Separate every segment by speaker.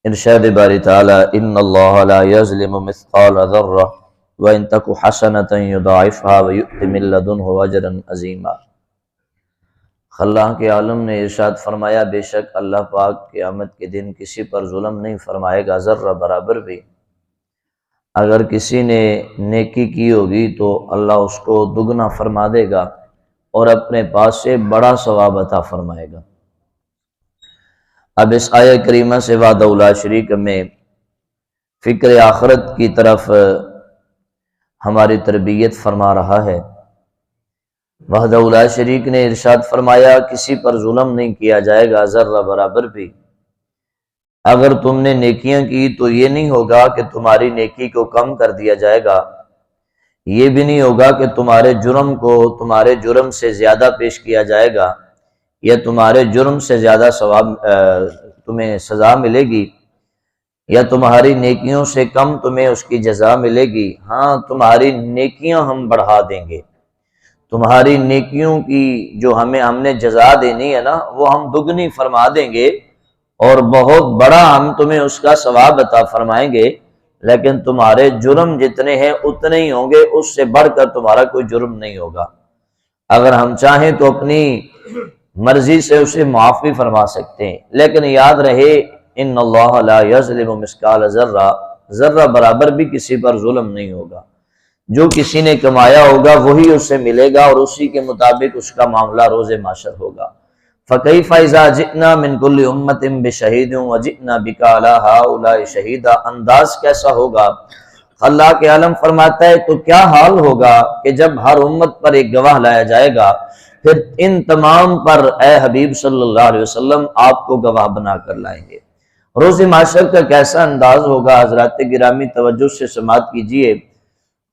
Speaker 1: ارشاد باری تعالی ان اللہ لا یظلم مثقال ذرہ وان تک حسنۃ یضاعفها ویؤت من لدنہ اجرا عظیما۔ اللہ کے عالم نے ارشاد فرمایا بے شک اللہ پاک قیامت کے دن کسی پر ظلم نہیں فرمائے گا ذرہ برابر بھی۔ اگر کسی نے نیکی کی ہوگی تو اللہ اس کو دگنا فرما دے گا اور اپنے پاس سے بڑا ثواب عطا فرمائے گا۔ اب اس آیہ کریمہ سے وحدہ لا شریک میں فکر آخرت کی طرف ہماری تربیت فرما رہا ہے۔ وحدہ لا شریک نے ارشاد فرمایا کسی پر ظلم نہیں کیا جائے گا ذرہ برابر بھی۔ اگر تم نے نیکیاں کی تو یہ نہیں ہوگا کہ تمہاری نیکی کو کم کر دیا جائے گا، یہ بھی نہیں ہوگا کہ تمہارے جرم کو تمہارے جرم سے زیادہ پیش کیا جائے گا یا تمہارے جرم سے زیادہ ثواب تمہیں سزا ملے گی یا تمہاری نیکیوں سے کم تمہیں اس کی جزا ملے گی۔ ہاں تمہاری نیکیاں ہم بڑھا دیں گے، تمہاری نیکیوں کی جو ہم نے جزا دینی ہے نا وہ ہم دگنی فرما دیں گے اور بہت بڑا ہم تمہیں اس کا ثواب عطا فرمائیں گے، لیکن تمہارے جرم جتنے ہیں اتنے ہی ہوں گے، اس سے بڑھ کر تمہارا کوئی جرم نہیں ہوگا۔ اگر ہم چاہیں تو اپنی مرضی سے اسے معاف بھی فرما سکتے ہیں، لیکن یاد رہے ان اللہ لا یظلم مثقال ذرہ، ذرہ برابر بھی کسی پر ظلم نہیں ہوگا۔ جو کسی نے کمایا ہوگا وہی اسے ملے گا اور اسی کے مطابق اس کا معاملہ روز محشر ہوگا۔ فَكَيْفَ إِذَا جِئْنَا مِن كُلِّ أُمَّةٍ بِشَهِيدٍ وَجِئْنَا بِكَ عَلَىٰ هَٰؤُلَاءِ شَهِيدًا، انداز کیسا ہوگا؟ اللہ کے عالم فرماتا ہے تو کیا حال ہوگا کہ جب ہر امت پر ایک گواہ لایا جائے گا، پھر ان تمام پر اے حبیب صلی اللہ علیہ وسلم آپ کو گواہ بنا کر لائیں گے۔ روز محشر کا کیسا انداز ہوگا؟ حضرات گرامی توجہ سے سماعت کیجئے۔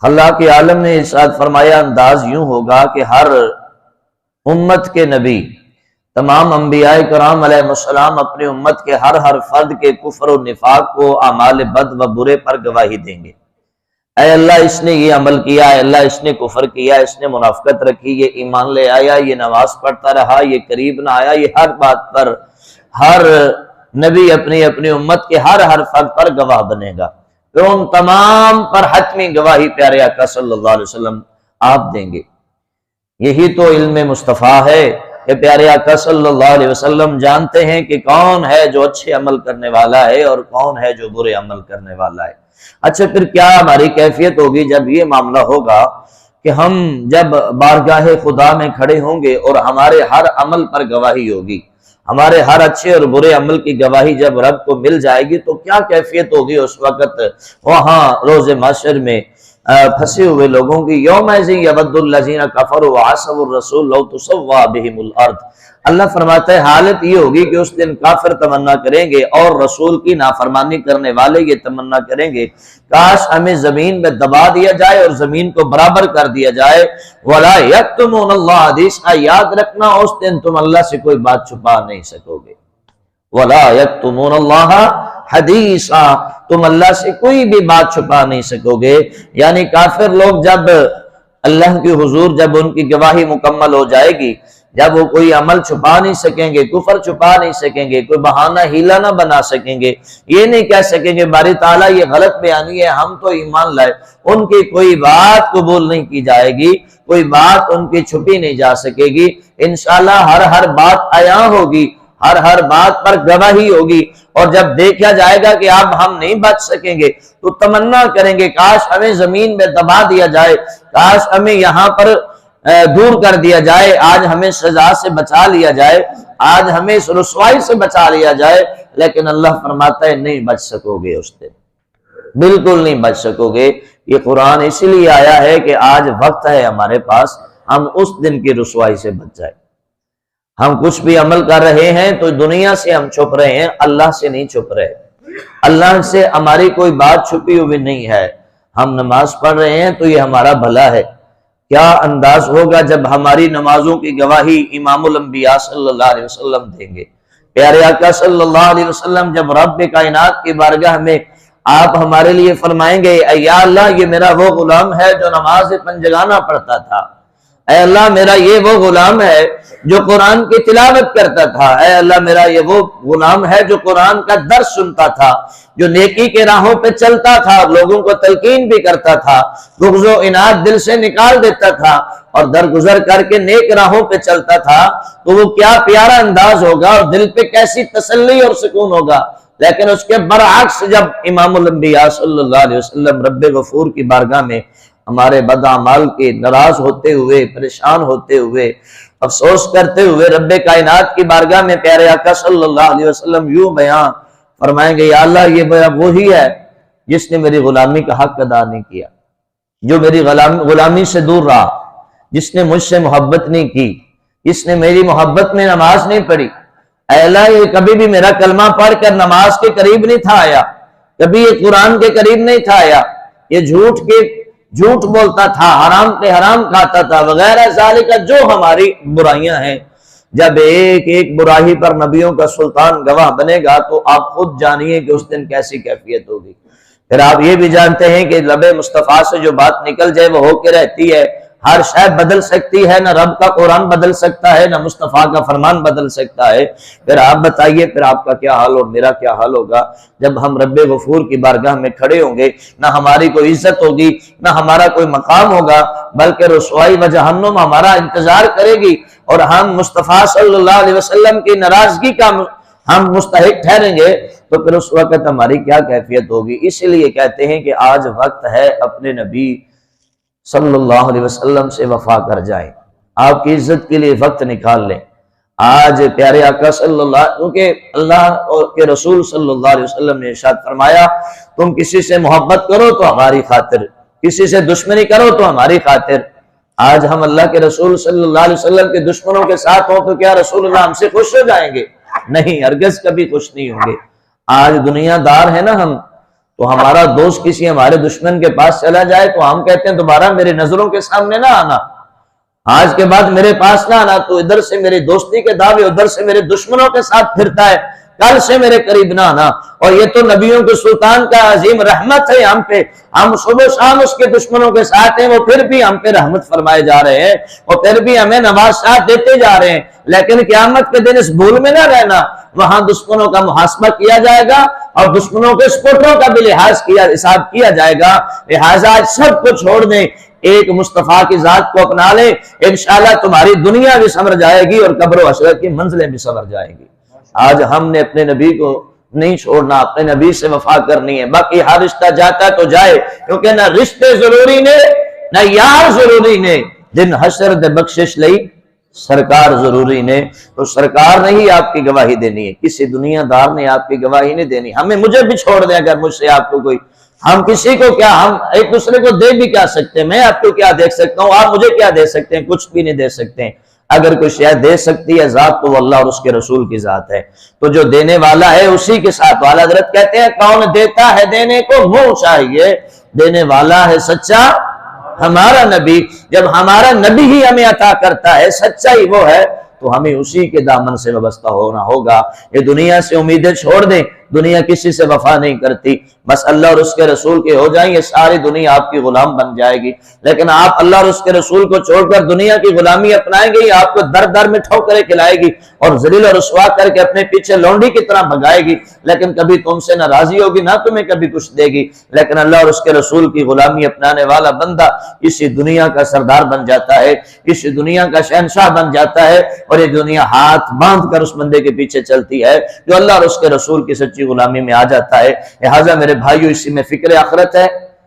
Speaker 1: اللہ کے عالم نے ارشاد فرمایا انداز یوں ہوگا کہ ہر امت کے نبی، تمام انبیاء کرام علیہ السلام اپنی امت کے ہر فرد کے کفر و نفاق کو اعمال بد و برے پر گواہی دیں گے۔ اے اللہ اس نے یہ عمل کیا، اے اللہ اس نے کفر کیا، اس نے منافقت رکھی، یہ ایمان لے آیا، یہ نماز پڑھتا رہا، یہ قریب نہ آیا۔ یہ ہر بات پر ہر نبی اپنی اپنی امت کے ہر فرد پر گواہ بنے گا، پھر ان تمام پر حتمی گواہی پیارے آقا صلی اللہ علیہ وسلم آپ دیں گے۔ یہی تو علم مصطفیٰ ہے کہ پیارے آقا صلی اللہ علیہ وسلم جانتے ہیں کہ کون ہے جو اچھے عمل کرنے والا ہے اور کون ہے جو برے عمل کرنے والا ہے۔ اچھا پھر کیا ہماری کیفیت ہوگی جب یہ معاملہ ہوگا کہ ہم جب بارگاہ خدا میں کھڑے ہوں گے اور ہمارے ہر عمل پر گواہی ہوگی، ہمارے ہر اچھے اور برے عمل کی گواہی جب رب کو مل جائے گی تو کیا کیفیت ہوگی اس وقت وہاں روز محشر میں پھنسے ہوئے لوگوں کی؟ یومئذ یود الذین کفروا وعصوا الرسول لو تسوی بہم الارض۔ اللہ فرماتا ہے حالت یہ ہوگی کہ اس دن کافر تمنا کریں گے اور رسول کی نافرمانی کرنے والے یہ تمنا کریں گے کاش ہمیں زمین میں دبا دیا جائے اور زمین کو برابر کر دیا جائے۔ ولا یکتمون اللہ حدیثا، یاد رکھنا اس دن تم اللہ سے کوئی بات چھپا نہیں سکو گے۔ ولا یکتمون اللہ حدیثا، تم اللہ سے کوئی بھی بات چھپا نہیں سکو گے۔ یعنی کافر لوگ جب اللہ کی حضور جب ان کی گواہی مکمل ہو جائے گی، جب وہ کوئی عمل چھپا نہیں سکیں گے، کفر چھپا نہیں سکیں گے، کوئی بہانہ ہیلا نہ بنا سکیں گے، یہ نہیں کہہ سکیں گے باری تعالیٰ یہ غلط بیانی ہے ہم تو ایمان لائے، ان کی کوئی بات قبول نہیں کی جائے گی، کوئی بات ان کی چھپی نہیں جا سکے گی۔ انشاءاللہ ہر بات عیاں ہوگی، ہر بات پر گواہی ہوگی، اور جب دیکھا جائے گا کہ اب ہم نہیں بچ سکیں گے تو تمنا کریں گے کاش ہمیں زمین میں دبا دیا جائے، کاش ہمیں یہاں پر دور کر دیا جائے، آج ہمیں سزا سے بچا لیا جائے، آج ہمیں اس رسوائی سے بچا لیا جائے۔ لیکن اللہ فرماتا ہے نہیں بچ سکو گے اس دن، بالکل نہیں بچ سکو گے۔ یہ قرآن اسی لیے آیا ہے کہ آج وقت ہے ہمارے پاس ہم اس دن کی رسوائی سے بچ جائے۔ ہم کچھ بھی عمل کر رہے ہیں تو دنیا سے ہم چھپ رہے ہیں، اللہ سے نہیں چھپ رہے، اللہ سے ہماری کوئی بات چھپی ہوئی نہیں ہے۔ ہم نماز پڑھ رہے ہیں تو یہ ہمارا بھلا ہے۔ کیا انداز ہوگا جب ہماری نمازوں کی گواہی امام الانبیاء صلی اللہ علیہ وسلم دیں گے۔ پیارے آقا صلی اللہ علیہ وسلم جب رب کائنات کی بارگاہ میں آپ ہمارے لیے فرمائیں گے یا اللہ یہ میرا وہ غلام ہے جو نماز پنجگانہ پڑھتا تھا، اے اللہ میرا یہ وہ غلام ہے جو قرآن کی تلاوت کرتا تھا، اے اللہ میرا یہ وہ غلام ہے جو قرآن کا درس سنتا تھا، جو نیکی کے راہوں پہ چلتا تھا، لوگوں کو تلقین بھی کرتا تھا، بغض و عناد دل سے نکال دیتا تھا اور درگزر کر کے نیک راہوں پہ چلتا تھا، تو وہ کیا پیارا انداز ہوگا اور دل پہ کیسی تسلی اور سکون ہوگا۔ لیکن اس کے برعکس جب امام الانبیاء صلی اللہ علیہ وسلم رب غفور کی بارگاہ میں ہمارے بد اعمال کے ناراض ہوتے ہوئے، پریشان ہوتے ہوئے، افسوس کرتے ہوئے رب کائنات کی بارگاہ میں پیارے آقا صلی اللہ علیہ وسلم یوں بیان فرمائیں گے، یا اللہ یہ وہی ہے جس نے میری غلامی کا حق ادا نہیں کیا، جو میری غلامی سے دور رہا، جس نے مجھ سے محبت نہیں کی، جس نے میری محبت میں نماز نہیں پڑھی۔ اے اللہ یہ کبھی بھی میرا کلمہ پڑھ کر نماز کے قریب نہیں تھا آیا، کبھی یہ قرآن کے قریب نہیں تھا آیا، یہ جھوٹ بولتا تھا، حرام کے حرام کھاتا تھا وغیرہ ذالک، جو ہماری برائیاں ہیں۔ جب ایک ایک برائی پر نبیوں کا سلطان گواہ بنے گا تو آپ خود جانیے کہ اس دن کیسی کیفیت ہوگی۔ پھر آپ یہ بھی جانتے ہیں کہ لب مصطفیٰ سے جو بات نکل جائے وہ ہو کے رہتی ہے، ہر شے بدل سکتی ہے، نہ رب کا قرآن بدل سکتا ہے، نہ مصطفیٰ کا فرمان بدل سکتا ہے۔ پھر آپ بتائیے پھر آپ کا کیا حال اور میرا کیا حال ہوگا جب ہم رب غفور کی بارگاہ میں کھڑے ہوں گے؟ نہ ہماری کوئی عزت ہوگی، نہ ہمارا کوئی مقام ہوگا، بلکہ رسوائی و جہنم ہمارا انتظار کرے گی، اور ہم مصطفیٰ صلی اللہ علیہ وسلم کی ناراضگی کا ہم مستحق ٹھہریں گے، تو پھر اس وقت ہماری کیا کیفیت ہوگی۔ اس لیے کہتے ہیں کہ آج وقت ہے اپنے نبی صلی اللہ علیہ وسلم سے وفا کر جائیں، آپ کی عزت کے لیے وقت نکال لیں۔ آج پیارے آقا صلی اللہ، کیونکہ اللہ کے رسول صلی اللہ علیہ وسلم نے ارشاد فرمایا تم کسی سے محبت کرو تو ہماری خاطر، کسی سے دشمنی کرو تو ہماری خاطر۔ آج ہم اللہ کے رسول صلی اللہ علیہ وسلم کے دشمنوں کے ساتھ ہوں تو کیا رسول اللہ ہم سے خوش ہو جائیں گے؟ نہیں، ہرگز کبھی خوش نہیں ہوں گے۔ آج دنیا دار ہے نا ہم، تو ہمارا دوست کسی ہمارے دشمن کے پاس چلا جائے تو ہم کہتے ہیں دوبارہ میرے نظروں کے سامنے نہ آنا، آج کے بعد میرے پاس نہ آنا۔ تو ادھر سے میری دوستی کے دعوے، ادھر سے میرے دشمنوں کے ساتھ پھرتا ہے، کل سے میرے قریب نہ آنا۔ اور یہ تو نبیوں کے سلطان کا عظیم رحمت ہے ہم پہ، ہم صبح شام اس کے دشمنوں کے ساتھ ہیں، وہ پھر بھی ہم پہ رحمت فرمائے جا رہے ہیں، اور پھر بھی ہمیں نوازشات دیتے جا رہے ہیں۔ لیکن قیامت کے دن اس بھول میں نہ رہنا، وہاں دشمنوں کا محاسبہ کیا جائے گا اور دشمنوں کے سپورٹروں کا بھی حساب کیا جائے گا۔ لہٰذا سب کو چھوڑ دیں، ایک مصطفیٰ کی ذات کو اپنا لیں، انشاءاللہ تمہاری دنیا بھی سنور جائے گی اور قبر و حشر کی منزلیں بھی سنور جائیں گی۔ آج ہم نے اپنے نبی کو نہیں چھوڑنا، اپنے نبی سے وفا کرنی ہے۔ باقی ہر رشتہ جاتا تو جائے، کیونکہ نہ رشتے ضروری نے نہ یار ضروری نے، دن حشر دے بخشش لئی سرکار ضروری نے۔ تو سرکار نے ہی آپ کی گواہی دینی ہے، کسی دنیا دار نے آپ کی گواہی نہیں دینی۔ مجھے بھی چھوڑ دیں اگر مجھ سے آپ کو کوئی، ہم کسی کو کیا، ہم ایک دوسرے کو دے بھی کیا سکتے ہیں؟ میں آپ کو کیا دے سکتا ہوں، آپ مجھے کیا دے سکتے ہیں؟ کچھ بھی نہیں دے سکتے ہیں۔ اگر کوئی شے دے سکتی ہے ذات تو وہ اللہ اور اس کے رسول کی ذات ہے، تو جو دینے والا ہے اسی کے ساتھ والا۔ حضرت کہتے ہیں کون دیتا ہے دینے کو منہ چاہیے، دینے والا ہے سچا ہمارا نبی۔ جب ہمارا نبی ہی ہمیں عطا کرتا ہے، سچائی وہ ہے، تو ہمیں اسی کے دامن سے وابستہ ہونا ہوگا۔ یہ دنیا سے امیدیں چھوڑ دیں، دنیا کسی سے وفا نہیں کرتی، بس اللہ اور اس کے رسول کے ہو جائیں، یہ ساری دنیا آپ کی غلام بن جائے گی۔ لیکن آپ اللہ اور اس کے رسول کو چھوڑ کر دنیا کی غلامی اپنائیں گے، یہ آپ کو در در میں ٹھوکریں کھلائے گی اور ذلیل اور رسوا کر کے اپنے پیچھے لونڈی کی طرح بھگائے گی، لیکن کبھی تم سے نہ راضی ہوگی نہ تمہیں کبھی کچھ دے گی۔ لیکن اللہ اور اس کے رسول کی غلامی اپنانے والا بندہ اسی دنیا کا سردار بن جاتا ہے، اسی دنیا کا شہنشاہ بن جاتا ہے، اور یہ دنیا ہاتھ باندھ کر اس بندے کے پیچھے چلتی ہے جو اللہ اور اس کے رسول کی سچی غلامی میں آ جاتا ہے۔ لہٰذا میرے بھائیو، اسی میں فکر آخرت ہے،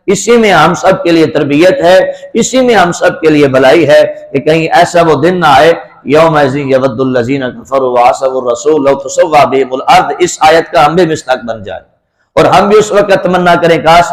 Speaker 1: اسی میں ہم سب کے لیے تربیت ہے، اسی میں ہم سب کے لیے بلائی ہے کہ کہیں ایسا وہ دن نہ آئے یومئذ یود الذین کفروا وعصوا الرسول لو تسوی بہم الارض، اس آیت کا ہم بھی مستحق بن جائے، اور ہم بھی اس وقت تمنا کریں کاش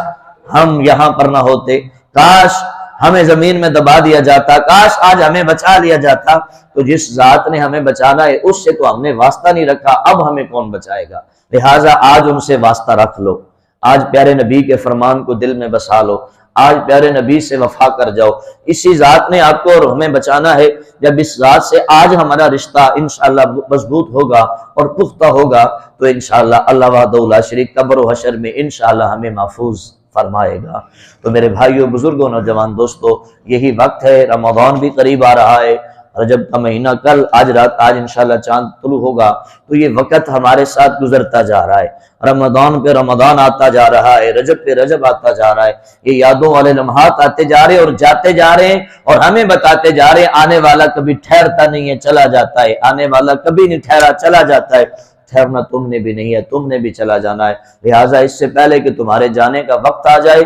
Speaker 1: ہم یہاں پر نہ ہوتے، کاش ہمیں زمین میں دبا دیا جاتا، کاش آج ہمیں بچا لیا جاتا۔ تو جس ذات نے ہمیں بچانا ہے اس سے تو ہم نے واسطہ نہیں رکھا، اب ہمیں کون بچائے گا؟ لہٰذا آج ان سے واسطہ رکھ لو، آج پیارے نبی کے فرمان کو دل میں بسا لو، آج پیارے نبی سے وفا کر جاؤ۔ اسی ذات نے آپ کو اور ہمیں بچانا ہے۔ جب اس ذات سے آج ہمارا رشتہ انشاءاللہ مضبوط ہوگا اور پختہ ہوگا تو انشاءاللہ اللہ وحدہ لا شریک قبر و حشر میں انشاءاللہ ہمیں محفوظ فرمائے گا۔ تو میرے بھائیوں، بزرگوں، نوجوان دوستو، یہی وقت ہے، رمضان بھی قریب آ رہا ہے، رجب کا مہینہ کل، آج انشاءاللہ چاند طلوع ہوگا، تو یہ وقت ہمارے ساتھ گزرتا جا رہا ہے، رمضان پہ رمضان آتا جا رہا ہے، رجب پہ رجب آتا جا رہا ہے، یہ یادوں والے لمحات آتے جا رہے ہیں اور جاتے جا رہے ہیں، اور ہمیں بتاتے جا رہے ہیں آنے والا کبھی ٹھہرتا نہیں ہے، چلا جاتا ہے، آنے والا کبھی نہیں ٹھہرا، چلا جاتا ہے، ٹھہرنا تم نے بھی نہیں ہے، تم نے بھی چلا جانا ہے، لہٰذا اس سے پہلے کہ تمہارے جانے کا وقت آ جائے،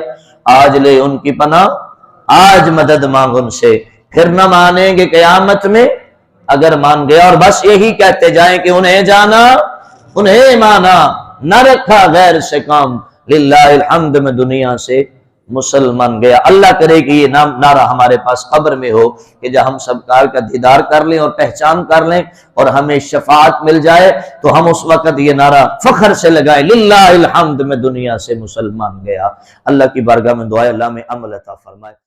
Speaker 1: آج لے ان کی پناہ، آج مدد مانگ ان سے، پھر نہ مانیں گے قیامت میں، اگر مان گیا، اور بس یہی کہتے جائیں کہ انہیں جانا، انہیں مانا، نہ رکھا غیر سے کام، للہ الحمد میں دنیا سے مسلمان گیا۔ اللہ کرے کہ یہ نعرہ ہمارے پاس قبر میں ہو، کہ جب ہم سرکار کا دیدار کر لیں اور پہچان کر لیں اور ہمیں شفاعت مل جائے تو ہم اس وقت یہ نعرہ فخر سے لگائیں، للہ الحمد میں دنیا سے مسلمان گیا۔ اللہ کی بارگاہ میں دعا ہے اللہ میں عمل عطا فرمائے۔